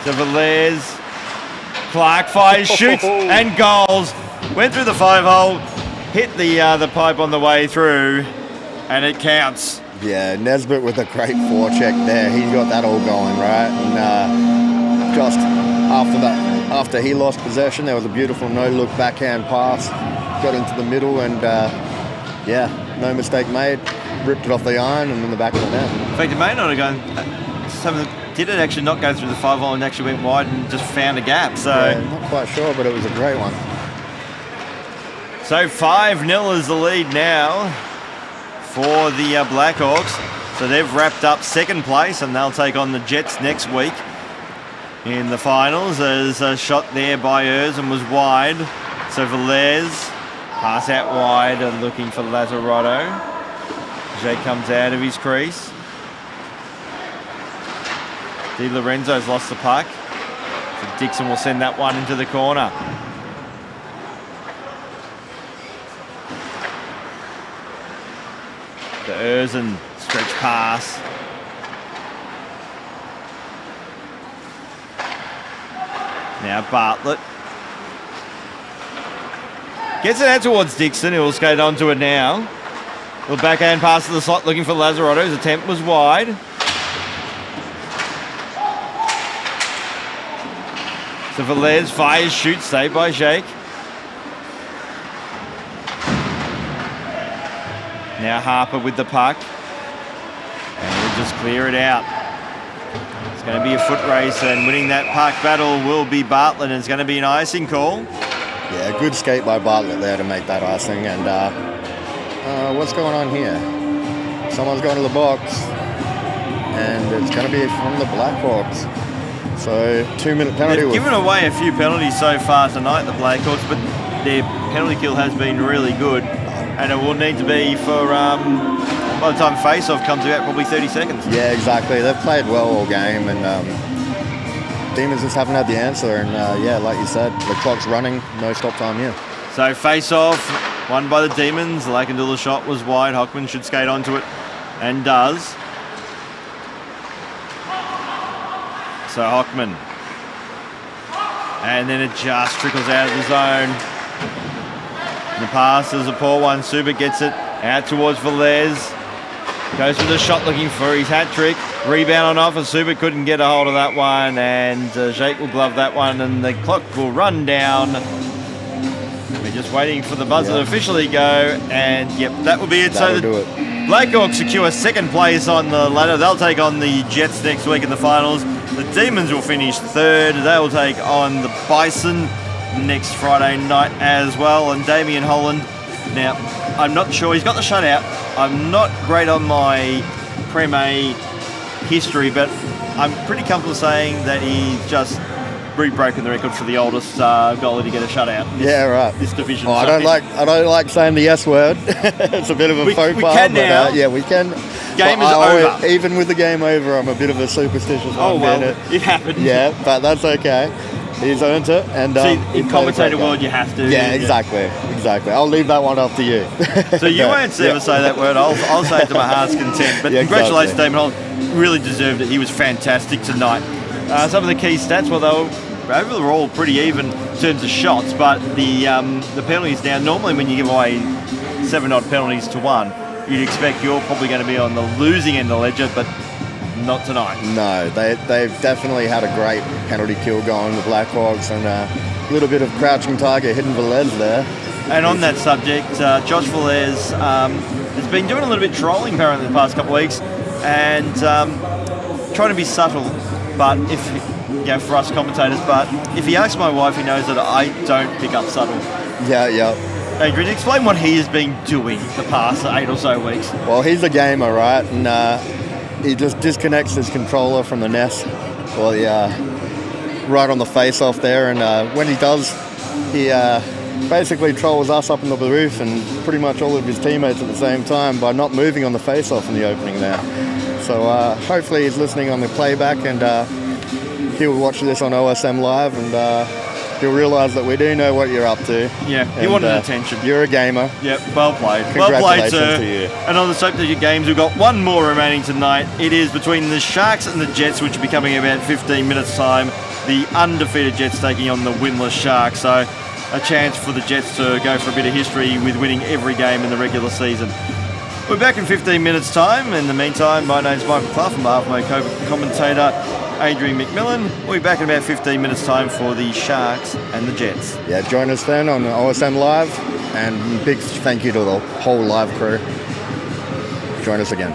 So Velez, Clark fires, shoots, and goals. Went through the 5-hole, hit the pipe on the way through, and it counts. Yeah, Nesbitt with a great forecheck there. He got that all going, right? And just after he lost possession, there was a beautiful no-look backhand pass. Got into the middle, and yeah, no mistake made. Ripped it off the iron and in the back of the net. In fact, it may not have gone. Did it actually not go through the 5-hole and actually went wide and just found a gap? So yeah, not quite sure, but it was a great one. So 5-0 is the lead now for the Blackhawks. So they've wrapped up second place, and they'll take on the Jets next week in the finals. There's a shot there by Erzin was wide. So Velez pass out wide and looking for Lazzarotto. Jake comes out of his crease. Di Lorenzo's lost the puck. So Dixon will send that one into the corner. The Erzin stretch pass. Now Bartlett. Gets it out towards Dixon, who will skate onto it now. Little backhand pass to the slot looking for Lazzarotto. His attempt was wide. So Velez fires, shoots, saved by Jake. Now Harper with the puck. And he'll just clear it out. It's going to be a foot race, and winning that puck battle will be Bartlett, and it's going to be an icing call. Yeah, good skate by Bartlett there to make that icing. And what's going on here? Someone's going to the box, and it's going to be from the Blackhawks. So 2-minute penalty. They've given away a few penalties so far tonight, the Blackhawks, but their penalty kill has been really good, and it will need to be for by the time face-off comes about, probably 30 seconds. Yeah, exactly. They've played well all game, and Demons just haven't had the answer. And yeah, like you said, the clock's running, no stop time here. So face-off, won by the Demons. The Lakandula shot was wide. Hockman should skate onto it, and does. So Hockman. And then it just trickles out of the zone. The pass is a poor one. Subik gets it out towards Velez. Goes for the shot looking for his hat trick. Rebound on offer. Super couldn't get a hold of that one, and Jake will glove that one, and the clock will run down. We're just waiting for the buzzer to officially go, and yep, that will be it. That'll do it. Blackhawks secure second place on the ladder. They'll take on the Jets next week in the finals. The Demons will finish third. They'll take on the Bison next Friday night as well. And Damien Holland, now, I'm not sure. He's got the shutout. I'm not great on my Prem A history, but I'm pretty comfortable saying that he's just broken the record for the oldest goalie to get a shutout. This division. Oh, I don't like saying the S word. It's a bit of a faux pas. We can now. Yeah, we can. Game is over. Even with the game over, I'm a bit of a superstitious one. Oh well, it happened. Yeah, but that's okay. He's earned it, and in commentator world, you have to. Yeah, exactly. I'll leave that one up to you. So you won't ever say that word. I'll say it to my heart's content. But congratulations, Damon Holland. Really deserved it. He was fantastic tonight. Some of the key stats, well, they were overall pretty even in terms of shots, but the penalties down. Normally, when you give away 7 odd penalties to 1, you'd expect you're probably going to be on the losing end of the ledger, but not tonight. No, they've definitely had a great penalty kill going, the Blackhawks, and a little bit of crouching tiger hitting Velez there. And on that subject, Josh Velez has been doing a little bit trolling apparently the past couple of weeks, and trying to be subtle, but for us commentators, but if he asks my wife, he knows that I don't pick up subtle. Yeah. Adrian, explain what he has been doing the past 8 or so weeks. Well, he's a gamer, right? And he just disconnects his controller from the nest, right on the face-off there. And when he does, he basically trolls us up on the roof and pretty much all of his teammates at the same time by not moving on the face-off in the opening there. So hopefully he's listening on the playback, and he'll watch this on OSM Live, and he'll realise that we do know what you're up to. Yeah, he wanted attention. You're a gamer. Yep, well played. Congratulations well played, sir. to you. And on the subject of games, we've got one more remaining tonight. It is between the Sharks and the Jets, which will be coming in about 15 minutes' time. The undefeated Jets taking on the winless Sharks. So a chance for the Jets to go for a bit of history with winning every game in the regular season. We're back in 15 minutes' time. In the meantime, my name's Michael Clough, on behalf of my co-commentator, Adrian McMillan. We'll be back in about 15 minutes' time for the Sharks and the Jets. Yeah, join us then on OSM Live, and big thank you to the whole live crew. Join us again.